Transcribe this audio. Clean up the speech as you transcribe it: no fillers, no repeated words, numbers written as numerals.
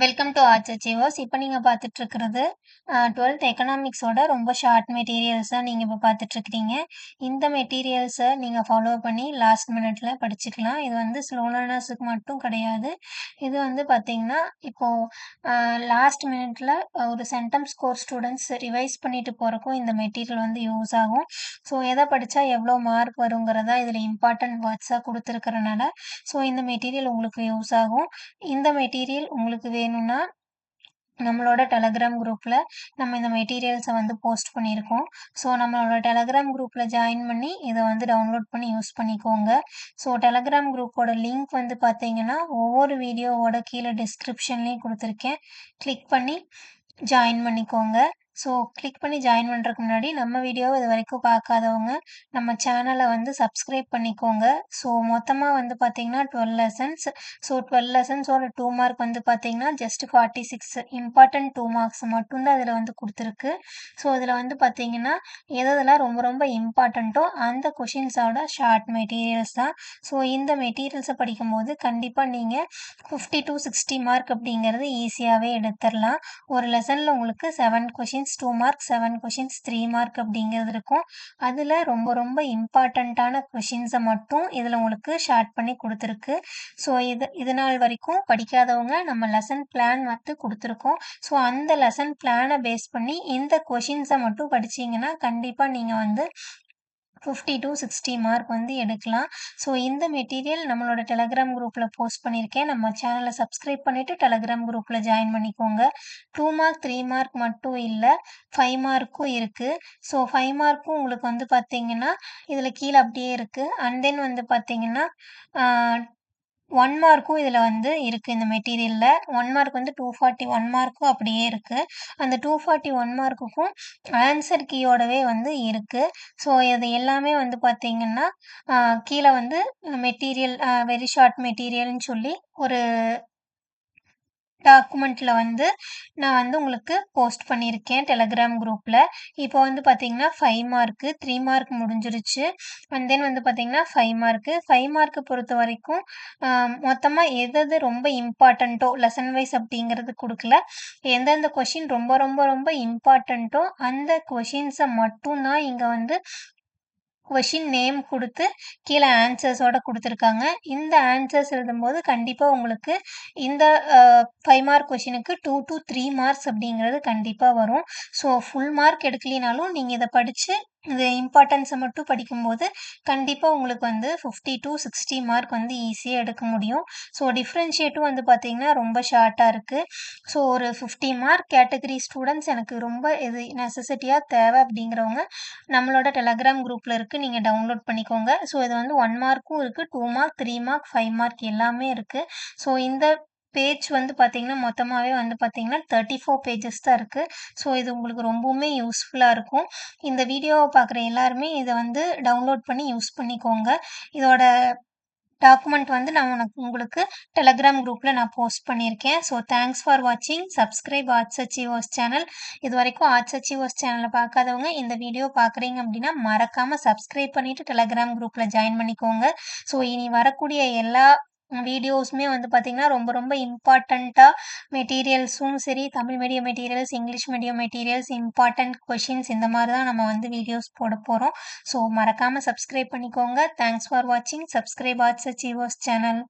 Welcome to arts achievers. இப்போ நீங்க பார்த்துட்டு இருக்கிறது 12th எக்கனாமிக்ஸோட ரொம்ப ஷார்ட் மெட்டீரியல்ஸ் தான் நீங்க இப்போ பார்த்துட்டு இருக்கிறீங்க. இந்த மெட்டீரியல்ஸை நீங்க ஃபாலோ பண்ணி லாஸ்ட் மினிட்ல படிச்சுக்கலாம். இது வந்து ஸ்லோ லேர்னர்ஸுக்கு மட்டும் கிடையாது. இது வந்து பார்த்தீங்கன்னா, இப்போ லாஸ்ட் மினிட்ல ஒரு சென்டம் ஸ்கோர் ஸ்டூடெண்ட்ஸ் ரிவைஸ் பண்ணிட்டு போறக்கும் இந்த மெட்டீரியல் வந்து யூஸ் ஆகும். ஸோ எதை படிச்சா எவ்வளோ மார்க் வருங்கிறதா இதில் இம்பார்ட்டன்ட் வேர்ட்ஸாக கொடுத்துருக்கறனால, ஸோ இந்த மெட்டீரியல் உங்களுக்கு யூஸ் ஆகும். இந்த மெட்டீரியல் உங்களுக்கு வேணும்னா நம்மளோட டெலகிராம் குரூப்ல நம்ம இந்த மெட்டீரியல்ஸை வந்து போஸ்ட் பண்ணியிருக்கோம். ஸோ நம்மளோட டெலகிராம் குரூப்ல ஜாயின் பண்ணி இதை வந்து டவுன்லோட் பண்ணி யூஸ் பண்ணிக்கோங்க. ஸோ டெலகிராம் குரூப்போட லிங்க் வந்து பார்த்தீங்கன்னா ஒவ்வொரு வீடியோவோட கீழே டிஸ்கிரிப்ஷன்லேயும் கொடுத்துருக்கேன். கிளிக் பண்ணி ஜாயின் பண்ணிக்கோங்க. ஸோ கிளிக் பண்ணி ஜாயின் பண்ணுறதுக்கு முன்னாடி நம்ம வீடியோவை இது வரைக்கும் பார்க்காதவங்க நம்ம சேனலை வந்து சப்ஸ்கிரைப் பண்ணிக்கோங்க. ஸோ மொத்தமாக வந்து பார்த்தீங்கன்னா 12 லெசன்ஸ். ஸோ 12 லெசன்ஸோட 2 மார்க் வந்து பார்த்தீங்கன்னா ஜஸ்ட் 46 இம்பார்ட்டன்ட் 2 மார்க்ஸ் மட்டும்தான் இதில் வந்து கொடுத்துருக்கு. ஸோ இதில் வந்து பார்த்தீங்கன்னா எதெல்லாம் ரொம்ப ரொம்ப இம்பார்ட்டண்ட்டோ அந்த கொஷின்ஸோட ஷார்ட் மெட்டீரியல்ஸ் தான். ஸோ இந்த மெட்டீரியல்ஸை படிக்கும்போது கண்டிப்பாக நீங்கள் 50 to 60 மார்க் அப்படிங்கிறது ஈஸியாகவே எடுத்துடலாம். ஒரு லெசனில் உங்களுக்கு 7 கொஷின்ஸ் 2 மார்க், 7 கொஷின்ஸ் 3 மார்க் அப்படிங்கிறது இருக்கும். அதில் ரொம்ப ரொம்ப இம்பார்ட்டண்ட்டான கொஷின்ஸை மட்டும் இதில் உங்களுக்கு ஷார்ட் பண்ணி கொடுத்துருக்கு. ஸோ இது நாள் வரைக்கும் படிக்காதவங்க நம்ம லெசன் பிளான் வந்து கொடுத்துருக்கோம். ஸோ அந்த லெசன் பிளானை பேஸ் பண்ணி இந்த கொஷின்ஸை மட்டும் படிச்சீங்கன்னா கண்டிப்பாக நீங்கள் வந்து 50 to 60 மார்க் வந்து எடுக்கலாம். ஸோ இந்த மெட்டீரியல் நம்மளோட டெலகிராம் குரூப்பில் போஸ்ட் பண்ணியிருக்கேன். நம்ம சேனலை சப்ஸ்கிரைப் பண்ணிவிட்டு டெலகிராம் குரூப்பில் ஜாயின் பண்ணிக்கோங்க. 2 மார்க் 3 மார்க் மட்டும் இல்லை, 5 மார்க்கும் இருக்குது. ஸோ 5 மார்க்கும் உங்களுக்கு வந்து பார்த்தீங்கன்னா இதில் கீழே அப்படியே இருக்குது. அண்ட் தென் வந்து பார்த்தீங்கன்னா 1 மார்க்கும் இதில் வந்து இருக்குது. இந்த மெட்டீரியலில் 1 மார்க் வந்து 241 மார்க்கும் அப்படியே இருக்குது. அந்த 241 மார்க்குக்கும் ஆன்சர் கீயோடவே வந்து இருக்குது. ஸோ இது எல்லாமே வந்து பார்த்தீங்கன்னா கீழே வந்து மெட்டீரியல் வெரி ஷார்ட் மெட்டீரியல்னு சொல்லி ஒரு டாக்குமெண்ட்டில் வந்து நான் வந்து உங்களுக்கு போஸ்ட் பண்ணியிருக்கேன் டெலகிராம் குரூப்பில். இப்போ வந்து பார்த்தீங்கன்னா 5 மார்க்கு 3 மார்க் முடிஞ்சிருச்சு. அண்ட் தென் வந்து பார்த்தீங்கன்னா 5 மார்க்கு 5 மார்க்கு பொறுத்த வரைக்கும் மொத்தமாக எது ரொம்ப இம்பார்ட்டண்ட்டோ லெசன் வைஸ் அப்படிங்கிறது கொடுக்கல. எந்தெந்த கொஷின் ரொம்ப ரொம்ப ரொம்ப இம்பார்ட்டண்ட்டோ அந்த கொஷின்ஸை மட்டும்தான் இங்கே வந்து கொஷின் நேம் கொடுத்து கீழே ஆன்சர்ஸோட கொடுத்துருக்காங்க. இந்த ஆன்சர்ஸ் எழுதும்போது கண்டிப்பாக உங்களுக்கு இந்த 5 மார்க் கொஷினுக்கு 2 to 3 மார்க்ஸ் அப்படிங்கிறது கண்டிப்பாக வரும். ஸோ ஃபுல் மார்க் எடுக்கலினாலும் நீங்கள் இதை படித்து இந்த இம்பார்ட்டன்ஸை மட்டும் படிக்கும்போது கண்டிப்பாக உங்களுக்கு வந்து 50 to 60 மார்க் வந்து ஈஸியாக எடுக்க முடியும். ஸோ டிஃப்ரென்ஷியேட்டும் வந்து பார்த்தீங்கன்னா ரொம்ப ஷார்ட்டாக இருக்குது. ஸோ ஒரு 50 மார்க் கேட்டகரி ஸ்டூடெண்ட்ஸ் எனக்கு ரொம்ப இது நெசசிட்டியாக தேவை அப்படிங்கிறவங்க நம்மளோட டெலகிராம் குரூப்பில் இருக்குது, நீங்கள் டவுன்லோட் பண்ணிக்கோங்க. ஸோ இது வந்து 1 மார்க்கும் இருக்குது, 2 மார்க் 3 மார்க் 5 மார்க் எல்லாமே இருக்குது. ஸோ இந்த பேஜ் வந்து பார்த்தீங்கன்னா மொத்தமாகவே வந்து பார்த்தீங்கன்னா 34 பேஜஸ் தான் இருக்குது. ஸோ இது உங்களுக்கு ரொம்பவுமே யூஸ்ஃபுல்லாக இருக்கும். இந்த வீடியோவை பார்க்குற எல்லாருமே இதை வந்து டவுன்லோட் பண்ணி யூஸ் பண்ணிக்கோங்க. இதோட டாக்குமெண்ட் வந்து நான் உங்களுக்கு டெலகிராம் குரூப்பில் நான் போஸ்ட் பண்ணியிருக்கேன். ஸோ தேங்க்ஸ் ஃபார் வாட்சிங். Subscribe arts achievers channel. இது வரைக்கும் ஆர்ட்ஸ் அச்சீவர்ஸ் சேனலை பார்க்காதவங்க இந்த வீடியோ பார்க்குறீங்க அப்படின்னா மறக்காமல் சப்ஸ்கிரைப் பண்ணிவிட்டு டெலகிராம் குரூப்பில் ஜாயின் பண்ணிக்கோங்க. ஸோ இனி வரக்கூடிய எல்லா வீடியோஸுமே வந்து பார்த்திங்கன்னா ரொம்ப ரொம்ப இம்பார்ட்டண்ட்டாக மெட்டீரியல்ஸும் சரி, Tamil medium materials, English medium materials, important questions இந்த மாதிரி தான் நம்ம வந்து வீடியோஸ் போட போகிறோம். ஸோ மறக்காமல் சப்ஸ்கிரைப் பண்ணிக்கோங்க. தேங்க்ஸ் ஃபார் வாட்சிங். Subscribe arts achievers channel.